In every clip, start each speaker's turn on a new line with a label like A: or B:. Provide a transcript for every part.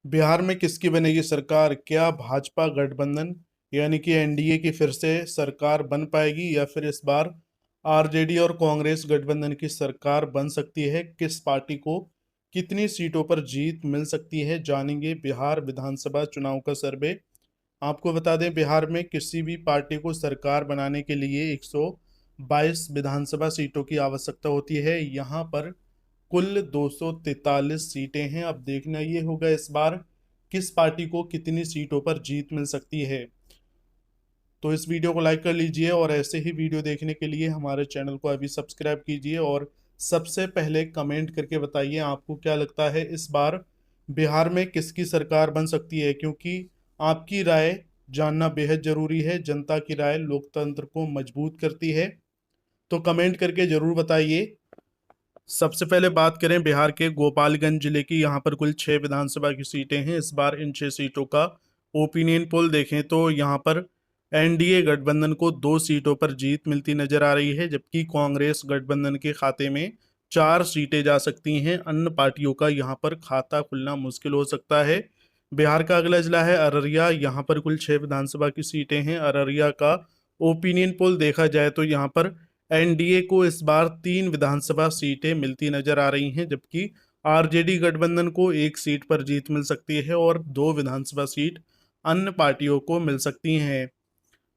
A: बिहार में किसकी बनेगी सरकार? क्या भाजपा गठबंधन यानी कि एनडीए की फिर से सरकार बन पाएगी या फिर इस बार आरजेडी और कांग्रेस गठबंधन की सरकार बन सकती है? किस पार्टी को कितनी सीटों पर जीत मिल सकती है, जानेंगे बिहार विधानसभा चुनाव का सर्वे। आपको बता दें, बिहार में किसी भी पार्टी को सरकार बनाने के लिए 122 विधानसभा सीटों की आवश्यकता होती है। यहाँ पर कुल 243 सीटें हैं। अब देखना ये होगा इस बार किस पार्टी को कितनी सीटों पर जीत मिल सकती है। तो इस वीडियो को लाइक कर लीजिए और ऐसे ही वीडियो देखने के लिए हमारे चैनल को अभी सब्सक्राइब कीजिए और सबसे पहले कमेंट करके बताइए आपको क्या लगता है इस बार बिहार में किसकी सरकार बन सकती है, क्योंकि आपकी राय जानना बेहद जरूरी है। जनता की राय लोकतंत्र को मजबूत करती है। तो कमेंट करके जरूर बताइए। सबसे पहले बात करें बिहार के गोपालगंज जिले की, यहाँ पर कुल 6 विधानसभा की सीटें हैं। इस बार इन 6 सीटों का ओपिनियन पोल देखें तो यहाँ पर एनडीए गठबंधन को 2 सीटों पर जीत मिलती नजर आ रही है, जबकि कांग्रेस गठबंधन के खाते में 4 सीटें जा सकती हैं। अन्य पार्टियों का यहाँ पर खाता खुलना मुश्किल हो सकता है। बिहार का अगला जिला है अररिया। यहाँ पर कुल 6 विधानसभा की सीटें हैं। अररिया का ओपिनियन पोल देखा जाए तो यहाँ पर एनडीए को इस बार 3 विधानसभा सीटें मिलती नजर आ रही हैं, जबकि आरजेडी गठबंधन को 1 सीट पर जीत मिल सकती है और 2 विधानसभा सीट अन्य पार्टियों को मिल सकती हैं।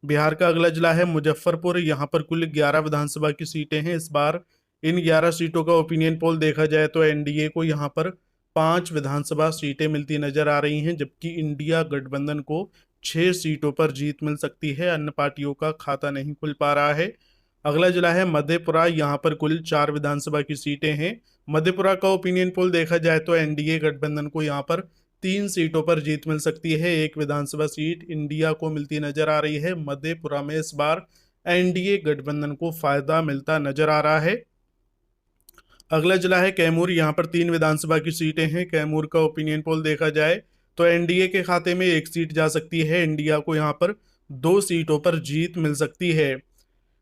A: बिहार का अगला जिला है मुजफ्फरपुर। यहाँ पर कुल 11 विधानसभा की सीटें हैं। इस बार इन 11 सीटों का ओपिनियन पोल देखा जाए तो एनडीए को यहाँ पर 5 विधानसभा सीटें मिलती नजर आ रही हैं, जबकि इंडिया गठबंधन को 6 सीटों पर जीत मिल सकती है। अन्य पार्टियों का खाता नहीं खुल पा रहा है। अगला जिला है मधेपुरा। यहाँ पर कुल 4 विधानसभा की सीटें हैं। मधेपुरा का ओपिनियन पोल देखा जाए तो एनडीए गठबंधन को यहाँ पर 3 सीटों पर जीत मिल सकती है। 1 विधानसभा सीट इंडिया को मिलती नजर आ रही है। मधेपुरा में इस बार एनडीए गठबंधन को फायदा मिलता नजर आ रहा है। अगला जिला है कैमूर। यहाँ पर 3 विधानसभा की सीटें हैं। कैमूर का ओपिनियन पोल देखा जाए तो एनडीए के खाते में 1 सीट जा सकती है। इंडिया को यहाँ पर 2 सीटों पर जीत मिल सकती है।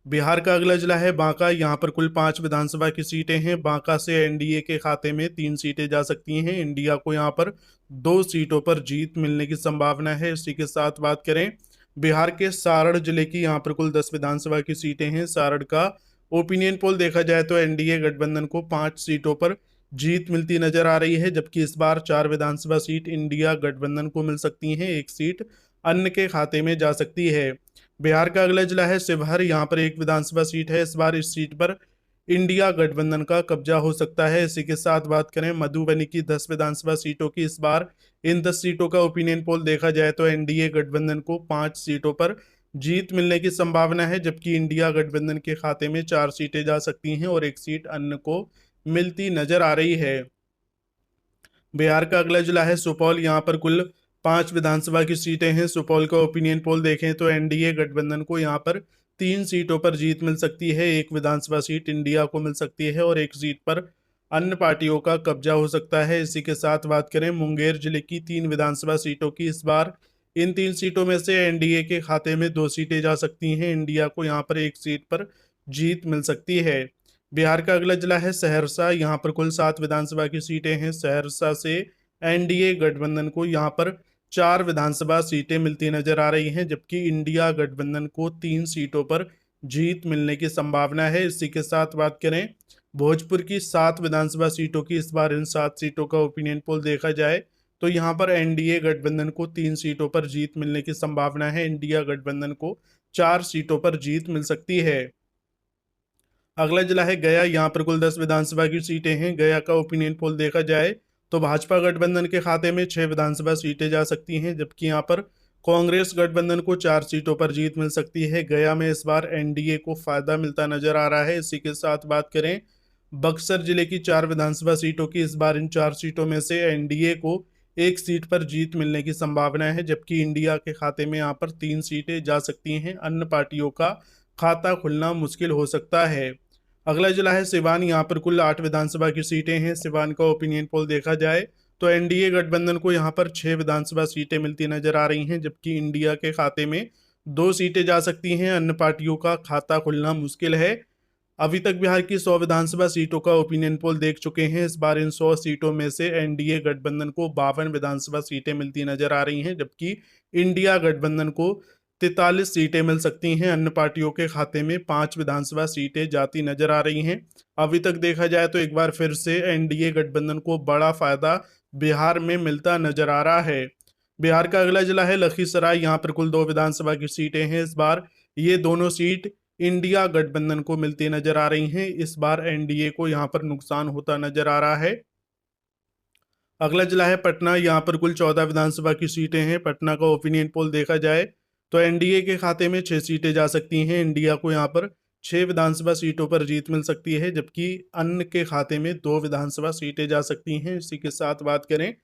A: बिहार का अगला जिला है बांका। यहाँ पर कुल 5 विधानसभा की सीटें हैं। बांका से एनडीए के खाते में 3 सीटें जा सकती हैं। इंडिया को यहाँ पर 2 सीटों पर जीत मिलने की संभावना है। इसी के साथ बात करें बिहार के सारण जिले की, यहाँ पर कुल 10 विधानसभा की सीटें हैं। सारण का ओपिनियन पोल देखा जाए तो एनडीए गठबंधन को 5 सीटों पर जीत मिलती नजर आ रही है, जबकि इस बार 4 विधानसभा सीट इंडिया गठबंधन को मिल सकती हैं। 1 सीट अन्य के खाते में जा सकती है। बिहार का अगला जिला है शिवहर। यहाँ पर 1 विधानसभा सीट है। इस बार इस सीट पर इंडिया गठबंधन का कब्जा हो सकता है। इसी के साथ बात करें मधुबनी की 10 विधानसभा सीटों की, इस बार इन 10 सीटों का ओपिनियन पोल देखा जाए तो एनडीए गठबंधन को 5 सीटों पर जीत मिलने की संभावना है, जबकि इंडिया गठबंधन के खाते में 4 सीटें जा सकती हैं और 1 सीट अन्य को मिलती नजर आ रही है। बिहार का अगला जिला है सुपौल। यहाँ पर कुल 5 विधानसभा की सीटें हैं। सुपौल का ओपिनियन पोल देखें तो एनडीए गठबंधन को यहाँ पर 3 सीटों पर जीत मिल सकती है। 1 विधानसभा सीट इंडिया को मिल सकती है और 1 सीट पर अन्य पार्टियों का कब्जा हो सकता है। इसी के साथ बात करें मुंगेर जिले की 3 विधानसभा सीटों की, इस बार इन 3 सीटों में से एनडीए के खाते में 2 सीटें जा सकती हैं। इंडिया को यहाँ पर 1 सीट पर जीत मिल सकती है। बिहार का अगला जिला है सहरसा। यहाँ पर कुल 7 विधानसभा की सीटें हैं। सहरसा से एनडीए गठबंधन को यहाँ पर 4 विधानसभा सीटें मिलती नजर आ रही हैं, जबकि इंडिया गठबंधन को 3 सीटों पर जीत मिलने की संभावना है। इसी के साथ बात करें भोजपुर की 7 विधानसभा सीटों की, इस बार इन 7 सीटों का ओपिनियन पोल देखा जाए तो यहाँ पर एनडीए गठबंधन को 3 सीटों पर जीत मिलने की संभावना है। इंडिया गठबंधन को 4 सीटों पर जीत मिल सकती है। अगला जिला है गया। यहाँ पर कुल 10 विधानसभा की सीटें हैं। गया का ओपिनियन पोल देखा जाए तो भाजपा गठबंधन के खाते में 6 विधानसभा सीटें जा सकती हैं, जबकि यहाँ पर कांग्रेस गठबंधन को 4 सीटों पर जीत मिल सकती है। गया में इस बार एनडीए को फायदा मिलता नजर आ रहा है। इसी के साथ बात करें बक्सर जिले की 4 विधानसभा सीटों की, इस बार इन 4 सीटों में से एनडीए को 1 सीट पर जीत मिलने की संभावना है, जबकि इंडिया के खाते में यहाँ पर 3 सीटें जा सकती हैं। अन्य पार्टियों का खाता खुलना मुश्किल हो सकता है। अगला जिला है सिवान। यहाँ पर कुल 8 विधानसभा की सीटें हैं। सिवान का ओपिनियन पोल देखा जाए तो एनडीए गठबंधन को यहाँ पर 6 विधानसभा सीटें मिलती नजर आ रही हैं, जबकि इंडिया के खाते में 2 सीटें जा सकती हैं। अन्य पार्टियों का खाता खुलना मुश्किल है। अभी तक बिहार की 100 विधानसभा सीटों का ओपिनियन पोल देख चुके हैं। इस बार इन 100 सीटों में से एनडीए गठबंधन को 52 विधानसभा सीटें मिलती नजर आ रही हैं, जबकि इंडिया गठबंधन को 43 सीटें मिल सकती हैं। अन्य पार्टियों के खाते में 5 विधानसभा सीटें जाती नजर आ रही हैं। अभी तक देखा जाए तो एक बार फिर से एनडीए गठबंधन को बड़ा फायदा बिहार में मिलता नजर आ रहा है। बिहार का अगला जिला है लखीसराय। यहाँ पर कुल 2 विधानसभा की सीटें हैं। इस बार ये दोनों सीट इंडिया गठबंधन को मिलती नजर आ रही हैं। इस बार एनडीए को यहाँ पर नुकसान होता नजर आ रहा है। अगला जिला है पटना। यहाँ पर कुल 14 विधानसभा की सीटें हैं। पटना का ओपिनियन पोल देखा जाए तो एनडीए के खाते में 6 सीटें जा सकती हैं। इंडिया को यहाँ पर 6 विधानसभा सीटों पर जीत मिल सकती है, जबकि अन्य के खाते में 2 विधानसभा सीटें जा सकती हैं। इसी के साथ बात करें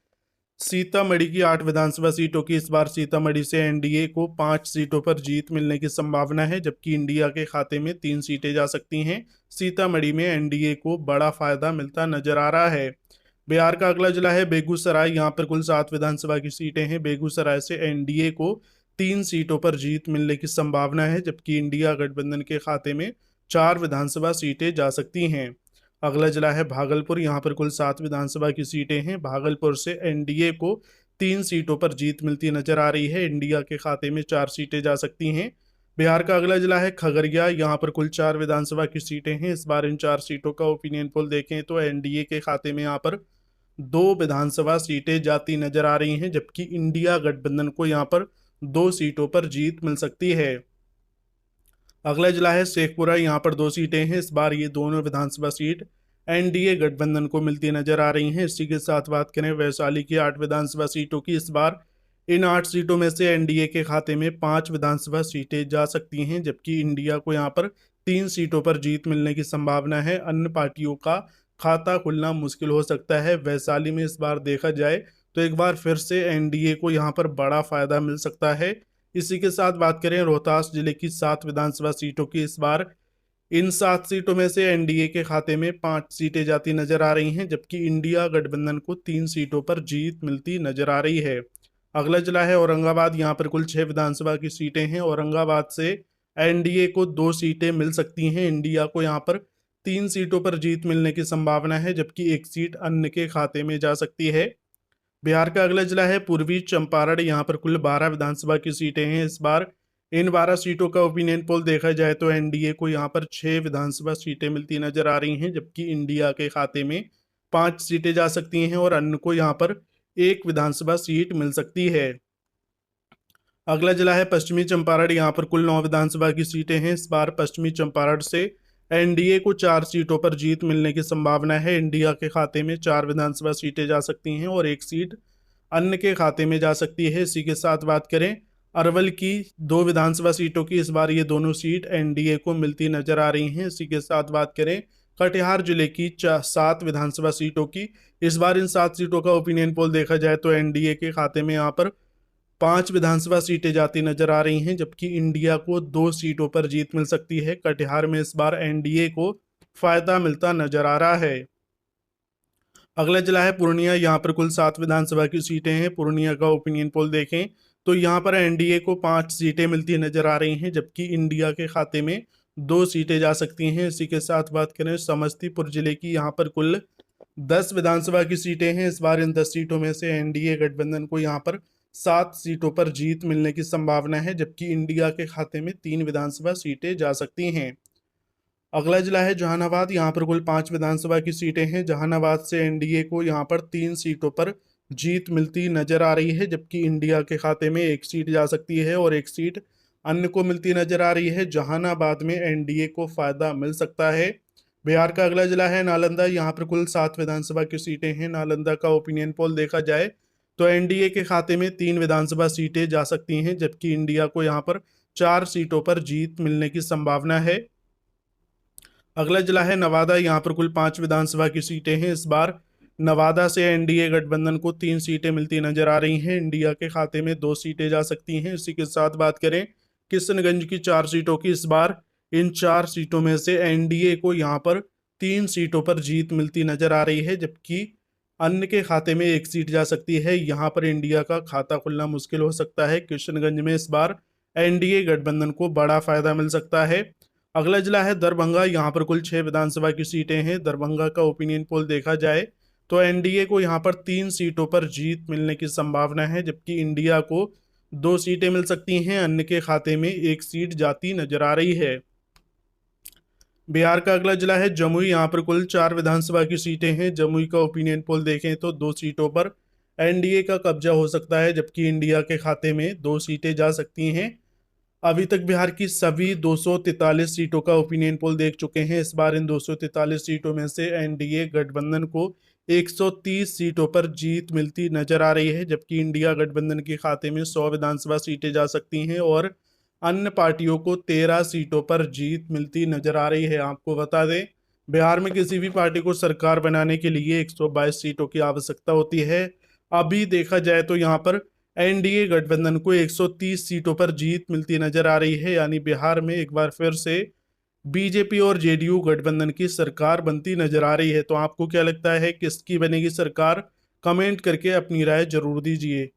A: सीतामढ़ी की 8 विधानसभा सीटों की, इस बार सीतामढ़ी से एनडीए को 5 सीटों पर जीत मिलने की संभावना है, जबकि इंडिया के खाते में 3 सीटें जा सकती हैं। सीतामढ़ी में एनडीए को बड़ा फायदा मिलता नजर आ रहा है। बिहार का अगला जिला है बेगूसराय। यहाँ पर कुल 7 विधानसभा की सीटें हैं। बेगूसराय से एनडीए को 3 सीटों पर जीत मिलने की संभावना है, जबकि इंडिया गठबंधन के खाते में 4 विधानसभा सीटें जा सकती हैं। अगला जिला है भागलपुर। यहाँ पर कुल 7 विधानसभा की सीटें हैं। भागलपुर से एनडीए को 3 सीटों पर जीत मिलती नजर आ रही है। इंडिया के खाते में 4 सीटें जा सकती हैं। बिहार का अगला जिला है खगड़िया। यहाँ पर कुल 4 विधानसभा की सीटें हैं। इस बार इन 4 सीटों का ओपिनियन पोल देखें तो एनडीए के खाते में यहाँ पर 2 विधानसभा सीटें जाती नजर आ रही हैं, जबकि इंडिया गठबंधन को यहाँ पर 2 सीटों पर जीत मिल सकती है। अगला जिला है शेखपुरा। यहाँ पर 2 सीटें हैं। इस बार ये दोनों विधानसभा सीट एनडीए गठबंधन को मिलती नजर आ रही हैं। इसी के साथ बात करें वैशाली की 8 विधानसभा सीटों की, इस बार इन 8 सीटों में से एनडीए के खाते में 5 विधानसभा सीटें जा सकती हैं, जबकि इंडिया को यहाँ पर 3 सीटों पर जीत मिलने की संभावना है। अन्य पार्टियों का खाता खुलना मुश्किल हो सकता है। वैशाली में इस बार देखा जाए तो एक बार फिर से एनडीए को यहाँ पर बड़ा फायदा मिल सकता है। इसी के साथ बात करें रोहतास जिले की 7 विधानसभा सीटों की, इस बार इन 7 सीटों में से एनडीए के खाते में 5 सीटें जाती नजर आ रही हैं, जबकि इंडिया गठबंधन को 3 सीटों पर जीत मिलती नजर आ रही है। अगला जिला है औरंगाबाद। यहाँ पर कुल 6 विधानसभा की सीटें हैं। औरंगाबाद से एनडीए को 2 सीटें मिल सकती हैं। इंडिया को यहाँ पर 3 सीटों पर जीत मिलने की संभावना है, जबकि 1 सीट अन्य के खाते में जा सकती है। बिहार का अगला जिला है पूर्वी चंपारण। यहाँ पर कुल 12 विधानसभा की सीटें हैं। इस बार इन 12 सीटों का ओपिनियन पोल देखा जाए तो एनडीए को यहाँ पर 6 विधानसभा सीटें मिलती नजर आ रही हैं, जबकि इंडिया के खाते में 5 सीटें जा सकती हैं और अन्य को यहाँ पर 1 विधानसभा सीट मिल सकती है। अगला जिला है पश्चिमी चंपारण। यहाँ पर कुल 9 विधानसभा की सीटें हैं। इस बार पश्चिमी चंपारण से एनडीए को 4 सीटों पर जीत मिलने की संभावना है। इंडिया के खाते में 4 विधानसभा सीटें जा सकती हैं और 1 सीट अन्य के खाते में जा सकती है। इसी के साथ बात करें अरवल की 2 विधानसभा सीटों की, इस बार ये दोनों सीट एनडीए को मिलती नजर आ रही हैं। इसी के साथ बात करें कटिहार जिले की 7 विधानसभा सीटों की, इस बार इन 7 सीटों का ओपिनियन पोल देखा जाए तो एनडीए के खाते में यहाँ पर 5 विधानसभा सीटें जाती नजर आ रही हैं, जबकि इंडिया को 2 सीटों पर जीत मिल सकती है। कटिहार में इस बार एनडीए को फायदा मिलता नजर आ रहा है। अगला जिला है पूर्णिया। यहाँ पर कुल 7 विधानसभा की सीटें हैं। पूर्णिया का ओपिनियन पोल देखें तो यहाँ पर एनडीए को 5 सीटें मिलती नजर आ रही हैं, जबकि इंडिया के खाते में 2 सीटें जा सकती हैं। इसी के साथ बात करें समस्तीपुर जिले की, यहाँ पर कुल 10 विधानसभा की सीटें हैं। इस बार इन 10 सीटों में से एनडीए गठबंधन को यहाँ पर 7 सीटों पर जीत मिलने की संभावना है, जबकि इंडिया के खाते में 3 विधानसभा सीटें जा सकती हैं। अगला जिला है जहानाबाद। यहाँ पर कुल 5 विधानसभा की सीटें हैं। जहानाबाद से एनडीए को यहाँ पर 3 सीटों पर जीत मिलती नजर आ रही है, जबकि इंडिया के खाते में 1 सीट जा सकती है और 1 सीट अन्य को मिलती नजर आ रही है। जहानाबाद में एनडीए को फायदा मिल सकता है। बिहार का अगला जिला है नालंदा। यहाँ पर कुल 7 विधानसभा की सीटें हैं। नालंदा का ओपिनियन पोल देखा जाए तो एनडीए के खाते में 3 विधानसभा सीटें जा सकती हैं, जबकि इंडिया को यहाँ पर 4 सीटों पर जीत मिलने की संभावना है। अगला जिला है नवादा। यहाँ पर कुल 5 विधानसभा की सीटें हैं। इस बार नवादा से एनडीए गठबंधन को 3 सीटें मिलती नजर आ रही हैं। इंडिया के खाते में 2 सीटें जा सकती हैं। इसी के साथ बात करें किशनगंज की 4 सीटों की, इस बार इन 4 सीटों में से एनडीए को यहाँ पर 3 सीटों पर जीत मिलती नजर आ रही है, जबकि अन्य के खाते में 1 सीट जा सकती है। यहाँ पर इंडिया का खाता खुलना मुश्किल हो सकता है। किशनगंज में इस बार एनडीए गठबंधन को बड़ा फायदा मिल सकता है। अगला जिला है दरभंगा। यहाँ पर कुल 6 विधानसभा की सीटें हैं। दरभंगा का ओपिनियन पोल देखा जाए तो एनडीए को यहाँ पर 3 सीटों पर जीत मिलने की संभावना है, जबकि इंडिया को 2 सीटें मिल सकती हैं। अन्य के खाते में 1 सीट जाती नजर आ रही है। बिहार का अगला जिला है जमुई। यहाँ पर कुल 4 विधानसभा की सीटें हैं। जमुई का ओपिनियन पोल देखें तो 2 सीटों पर एनडीए का कब्जा हो सकता है, जबकि इंडिया के खाते में 2 सीटें जा सकती हैं। अभी तक बिहार की सभी 243 सीटों का ओपिनियन पोल देख चुके हैं। इस बार इन 243 सीटों में से एनडीए गठबंधन को 130 सीटों पर जीत मिलती नजर आ रही है, जबकि इंडिया गठबंधन के खाते में 100 विधानसभा सीटें जा सकती हैं और अन्य पार्टियों को 13 सीटों पर जीत मिलती नजर आ रही है। आपको बता दें, बिहार में किसी भी पार्टी को सरकार बनाने के लिए 122 सीटों की आवश्यकता होती है। अभी देखा जाए तो यहाँ पर एनडीए गठबंधन को 130 सीटों पर जीत मिलती नजर आ रही है, यानी बिहार में एक बार फिर से बीजेपी और जेडीयू गठबंधन की सरकार बनती नजर आ रही है। तो आपको क्या लगता है, किसकी बनेगी सरकार? कमेंट करके अपनी राय जरूर दीजिए।